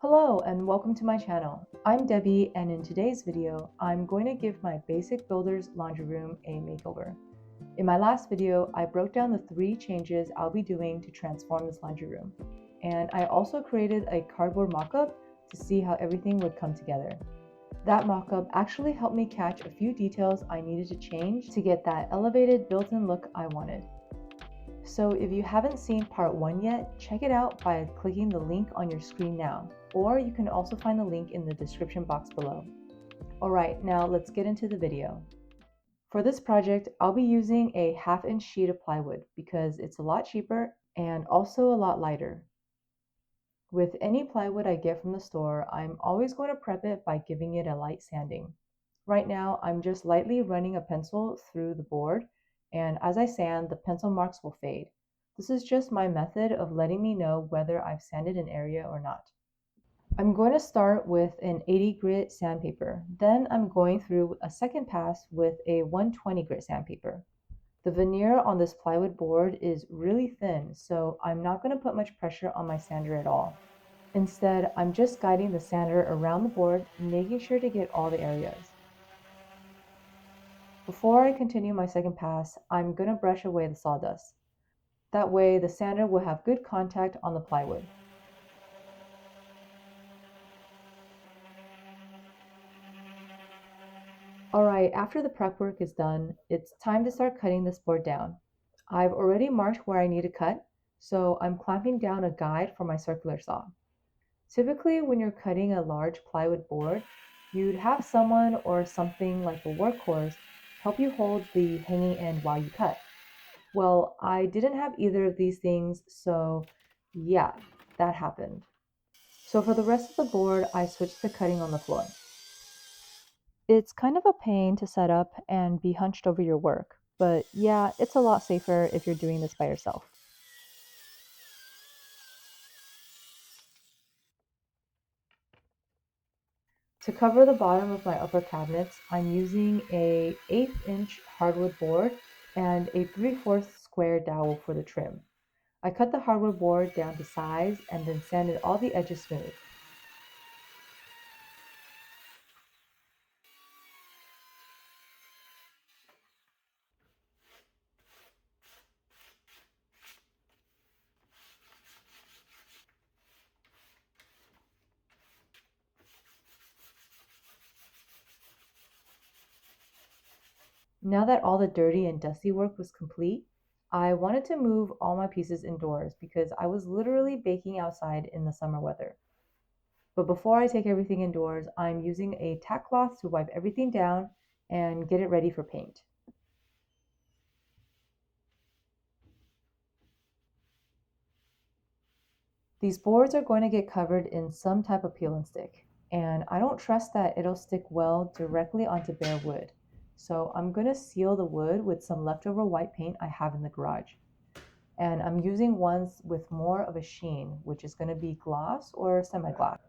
Hello and welcome to my channel. I'm Debbie, and in today's video, I'm going to give my basic builder's laundry room a makeover. In my last video, I broke down the 3 changes I'll be doing to transform this laundry room. And I also created a cardboard mock-up to see how everything would come together. That mock-up actually helped me catch a few details I needed to change to get that elevated built-in look I wanted. So if you haven't seen part 1 yet, check it out by clicking the link on your screen now, or you can also find the link in the description box below. Alright, now let's get into the video. For this project, I'll be using a 1/2-inch sheet of plywood because it's a lot cheaper and also a lot lighter. With any plywood I get from the store, I'm always going to prep it by giving it a light sanding. Right now, I'm just lightly running a pencil through the board, and as I sand, the pencil marks will fade. This is just my method of letting me know whether I've sanded an area or not. I'm going to start with an 80 grit sandpaper. Then I'm going through a second pass with a 120 grit sandpaper. The veneer on this plywood board is really thin, so I'm not going to put much pressure on my sander at all. Instead, I'm just guiding the sander around the board, making sure to get all the areas. Before I continue my second pass, I'm going to brush away the sawdust. That way, the sander will have good contact on the plywood. Alright, after the prep work is done, it's time to start cutting this board down. I've already marked where I need to cut, so I'm clamping down a guide for my circular saw. Typically, when you're cutting a large plywood board, you'd have someone or something like a workhorse help you hold the hanging end while you cut. Well, I didn't have either of these things, so yeah, that happened. So for the rest of the board, I switched to cutting on the floor. It's kind of a pain to set up and be hunched over your work, but yeah, it's a lot safer if you're doing this by yourself. To cover the bottom of my upper cabinets, I'm using a 1/8-inch hardwood board and a 3/4 square dowel for the trim. I cut the hardwood board down to size and then sanded all the edges smooth. Now that all the dirty and dusty work was complete, I wanted to move all my pieces indoors because I was literally baking outside in the summer weather. But before I take everything indoors, I'm using a tack cloth to wipe everything down and get it ready for paint. These boards are going to get covered in some type of peel and stick, and I don't trust that it'll stick well directly onto bare wood. So I'm going to seal the wood with some leftover white paint I have in the garage. And I'm using ones with more of a sheen, which is going to be gloss or semi-gloss.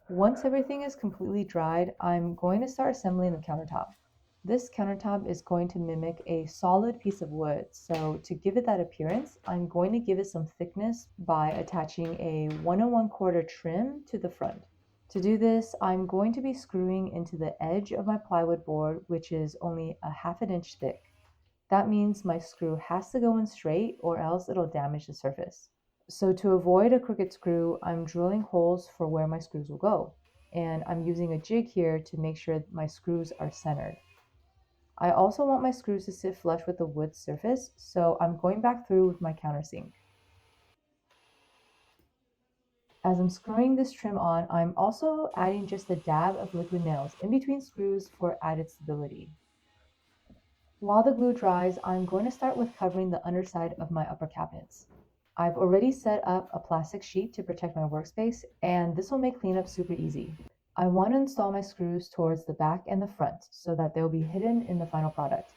Once everything is completely dried, I'm going to start assembling the countertop. This countertop is going to mimic a solid piece of wood, so to give it that appearance, I'm going to give it some thickness by attaching a 1 1/4 trim to the front. To do this, I'm going to be screwing into the edge of my plywood board, which is only a 1/2 inch thick. That means my screw has to go in straight or else it'll damage the surface. So to avoid a crooked screw, I'm drilling holes for where my screws will go. And I'm using a jig here to make sure my screws are centered. I also want my screws to sit flush with the wood surface, so I'm going back through with my countersink. As I'm screwing this trim on, I'm also adding just a dab of liquid nails in between screws for added stability. While the glue dries, I'm going to start with covering the underside of my upper cabinets. I've already set up a plastic sheet to protect my workspace, and this will make cleanup super easy. I want to install my screws towards the back and the front so that they'll be hidden in the final product.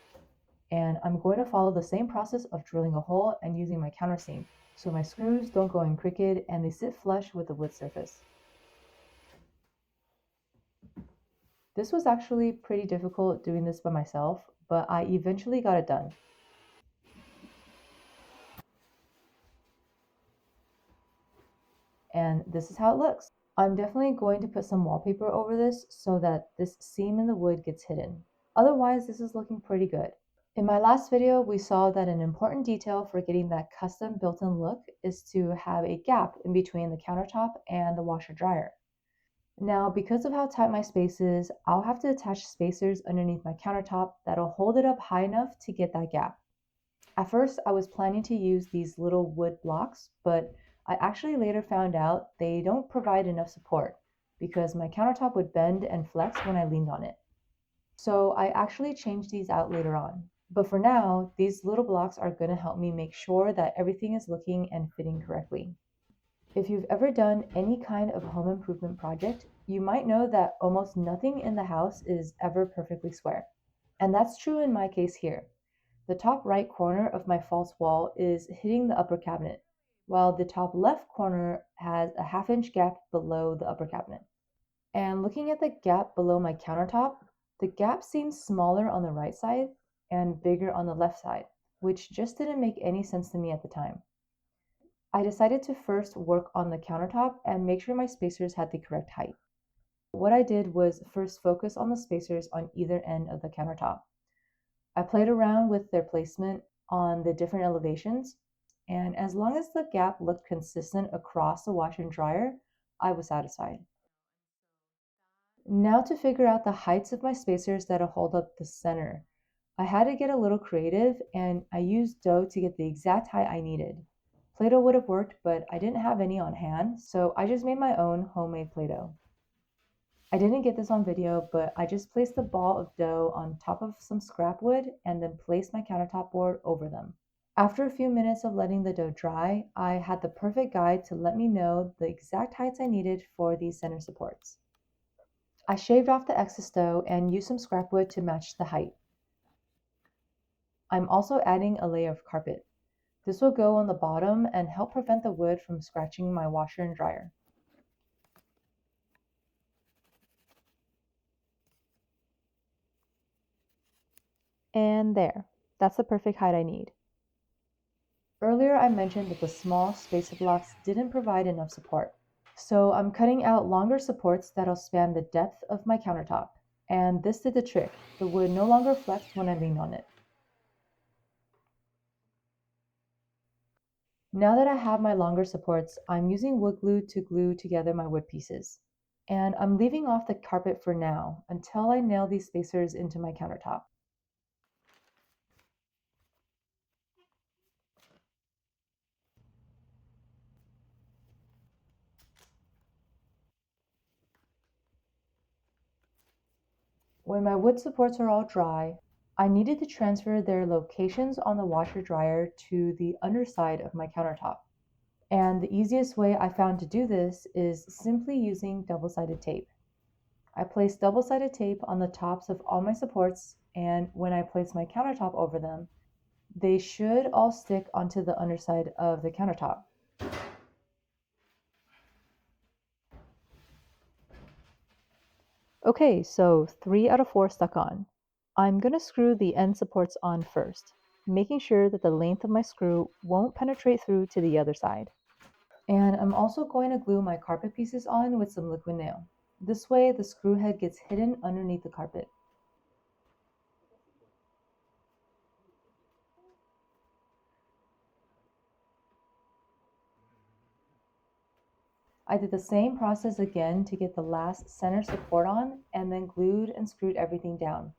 And I'm going to follow the same process of drilling a hole and using my countersink so my screws don't go in crooked and they sit flush with the wood surface. This was actually pretty difficult doing this by myself, but I eventually got it done. And this is how it looks. I'm definitely going to put some wallpaper over this so that this seam in the wood gets hidden. Otherwise, this is looking pretty good. In my last video, we saw that an important detail for getting that custom built-in look is to have a gap in between the countertop and the washer dryer. Now, because of how tight my space is, I'll have to attach spacers underneath my countertop that'll hold it up high enough to get that gap. At first, I was planning to use these little wood blocks, but I actually later found out they don't provide enough support because my countertop would bend and flex when I leaned on it. So I actually changed these out later on. But for now, these little blocks are going to help me make sure that everything is looking and fitting correctly. If you've ever done any kind of home improvement project, you might know that almost nothing in the house is ever perfectly square. And that's true in my case here. The top right corner of my false wall is hitting the upper cabinet, while the top left corner has a half-inch gap below the upper cabinet. And looking at the gap below my countertop, the gap seems smaller on the right side and bigger on the left side, which just didn't make any sense to me at the time. I decided to first work on the countertop and make sure my spacers had the correct height. What I did was first focus on the spacers on either end of the countertop. I played around with their placement on the different elevations, and as long as the gap looked consistent across the washer and dryer, I was satisfied. Now to figure out the heights of my spacers that'll hold up the center. I had to get a little creative and I used dough to get the exact height I needed. Play-Doh would have worked, but I didn't have any on hand, so I just made my own homemade Play-Doh. I didn't get this on video, but I just placed the ball of dough on top of some scrap wood and then placed my countertop board over them. After a few minutes of letting the dough dry, I had the perfect guide to let me know the exact heights I needed for these center supports. I shaved off the excess dough and used some scrap wood to match the height. I'm also adding a layer of carpet. This will go on the bottom and help prevent the wood from scratching my washer and dryer. And there, that's the perfect height I need. Earlier I mentioned that the small spacer blocks didn't provide enough support. So I'm cutting out longer supports that'll span the depth of my countertop. And this did the trick. The wood no longer flexed when I leaned on it. Now that I have my longer supports, I'm using wood glue to glue together my wood pieces. And I'm leaving off the carpet for now until I nail these spacers into my countertop. When my wood supports are all dry, I needed to transfer their locations on the washer dryer to the underside of my countertop. And the easiest way I found to do this is simply using double-sided tape. I place double-sided tape on the tops of all my supports, and when I place my countertop over them, they should all stick onto the underside of the countertop. Okay, so 3 out of 4 stuck on. I'm going to screw the end supports on first, making sure that the length of my screw won't penetrate through to the other side. And I'm also going to glue my carpet pieces on with some liquid nail. This way the screw head gets hidden underneath the carpet. I did the same process again to get the last center support on and then glued and screwed everything down.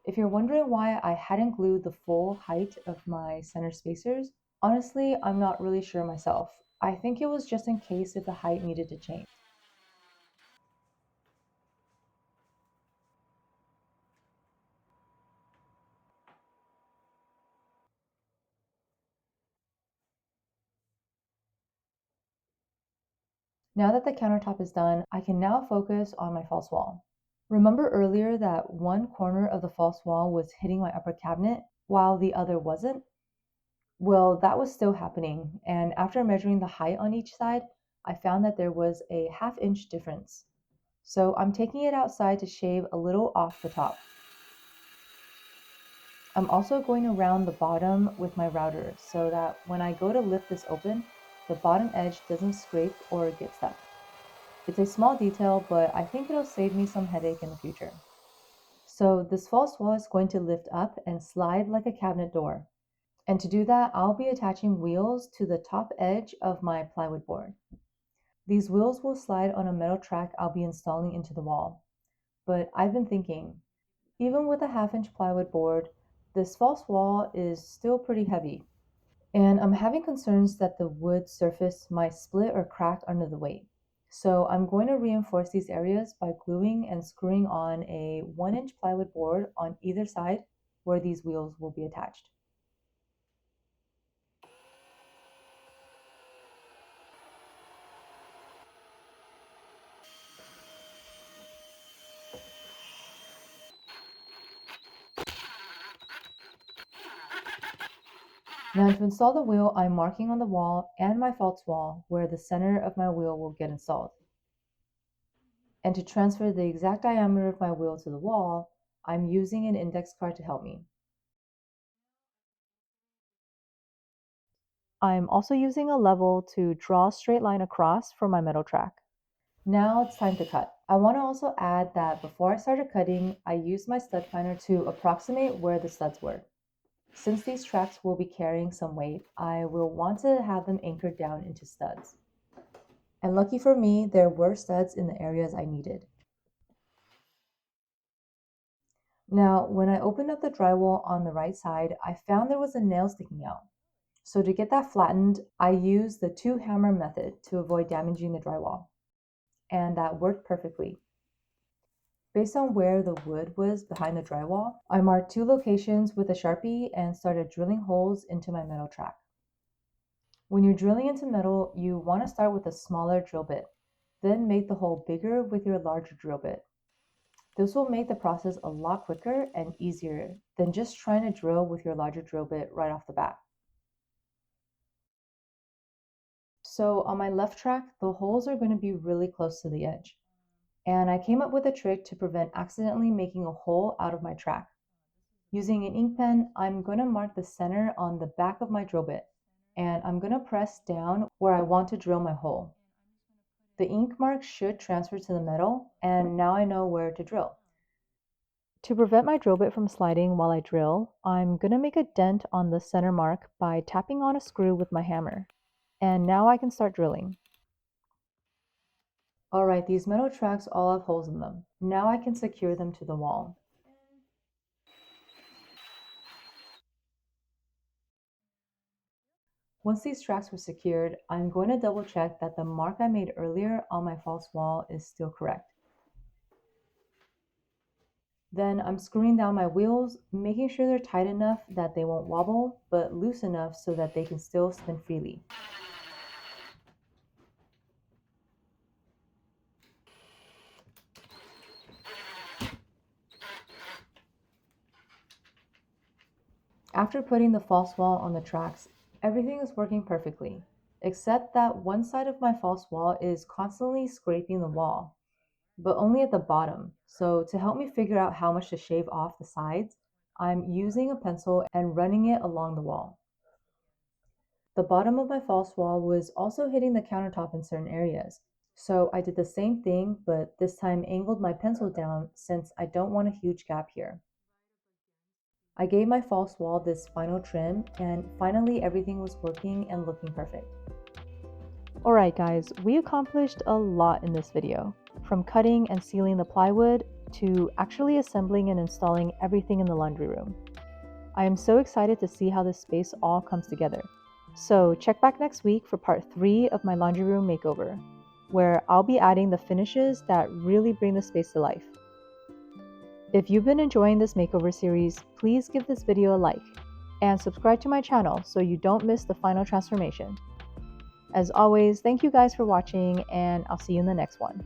If you're wondering why I hadn't glued the full height of my center spacers, honestly, I'm not really sure myself. I think it was just in case if the height needed to change. Now that the countertop is done, I can now focus on my false wall. Remember earlier that one corner of the false wall was hitting my upper cabinet? while the other wasn't? Well, that was still happening, and after measuring the height on each side, I found that there was a ½ inch difference. So I'm taking it outside to shave a little off the top. I'm also going around the bottom with my router so that when I go to lift this open, the bottom edge doesn't scrape or get stuck. It's a small detail, but I think it'll save me some headache in the future. So this false wall is going to lift up and slide like a cabinet door. And to do that, I'll be attaching wheels to the top edge of my plywood board. These wheels will slide on a metal track I'll be installing into the wall. But I've been thinking, even with a ½ inch plywood board, this false wall is still pretty heavy. And I'm having concerns that the wood surface might split or crack under the weight. So I'm going to reinforce these areas by gluing and screwing on a 1-inch plywood board on either side where these wheels will be attached. Now to install the wheel, I'm marking on the wall and my false wall where the center of my wheel will get installed. And to transfer the exact diameter of my wheel to the wall, I'm using an index card to help me. I'm also using a level to draw a straight line across for my metal track. Now it's time to cut. I want to also add that before I started cutting, I used my stud finder to approximate where the studs were. Since these tracks will be carrying some weight, I will want to have them anchored down into studs. And lucky for me, there were studs in the areas I needed. Now, when I opened up the drywall on the right side, I found there was a nail sticking out. So to get that flattened, I used the 2-hammer method to avoid damaging the drywall. And that worked perfectly. Based on where the wood was behind the drywall, I marked 2 locations with a Sharpie and started drilling holes into my metal track. When you're drilling into metal, you want to start with a smaller drill bit, then make the hole bigger with your larger drill bit. This will make the process a lot quicker and easier than just trying to drill with your larger drill bit right off the bat. So on my left track, the holes are going to be really close to the edge. And I came up with a trick to prevent accidentally making a hole out of my track. Using an ink pen, I'm going to mark the center on the back of my drill bit, and I'm going to press down where I want to drill my hole. The ink mark should transfer to the metal, and now I know where to drill. To prevent my drill bit from sliding while I drill, I'm going to make a dent on the center mark by tapping on a screw with my hammer. And now I can start drilling. Alright, these metal tracks all have holes in them. Now I can secure them to the wall. Once these tracks were secured, I'm going to double check that the mark I made earlier on my false wall is still correct. Then I'm screwing down my wheels, making sure they're tight enough that they won't wobble, but loose enough so that they can still spin freely. After putting the false wall on the tracks, everything is working perfectly, except that one side of my false wall is constantly scraping the wall, but only at the bottom. So to help me figure out how much to shave off the sides, I'm using a pencil and running it along the wall. The bottom of my false wall was also hitting the countertop in certain areas. So I did the same thing, but this time angled my pencil down since I don't want a huge gap here. I gave my false wall this final trim, and finally everything was working and looking perfect. Alright guys, we accomplished a lot in this video, from cutting and sealing the plywood to actually assembling and installing everything in the laundry room. I am so excited to see how this space all comes together. So check back next week for part 3 of my laundry room makeover, where I'll be adding the finishes that really bring the space to life. If you've been enjoying this makeover series, please give this video a like and subscribe to my channel so you don't miss the final transformation. As always, thank you guys for watching, and I'll see you in the next one.